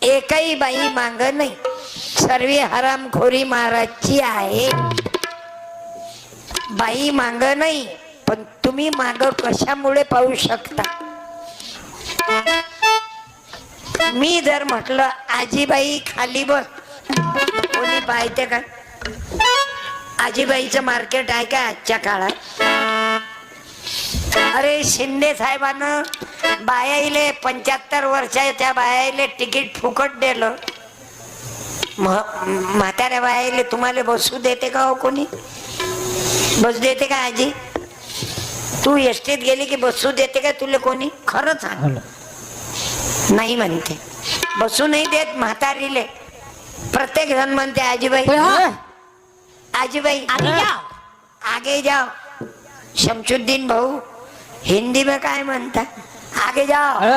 एकही बाई माग नाही, सर्व हरामखोरी महाराजची आहे. बाई माग नाही, पण तुम्ही माग कशामुळे पाहू शकता. मी जर म्हटलं आजीबाई खाली बस, कोणी पाहते का? आजीबाईचं मार्केट आहे का आजच्या काळात? अरे शिंदे साहेबानं बायाईले 75 वर्षाच्या बायाईले तिकीट फुकट दिलं. म्हाताऱ्या बायाईले तुम्हाला बसू देते का हो कोणी? बस देते का आजी? तू एसटीत गेली की बसू देते का तुला कोणी? खरं सांग. नाही म्हणते, बसू नाही देत म्हातारीले. प्रत्येक जण म्हणते आजीबाई आजीबाई आगे जाओ. शमशुद्दीन भाऊ हिंदी में काय म्हणता? आगे जाओ.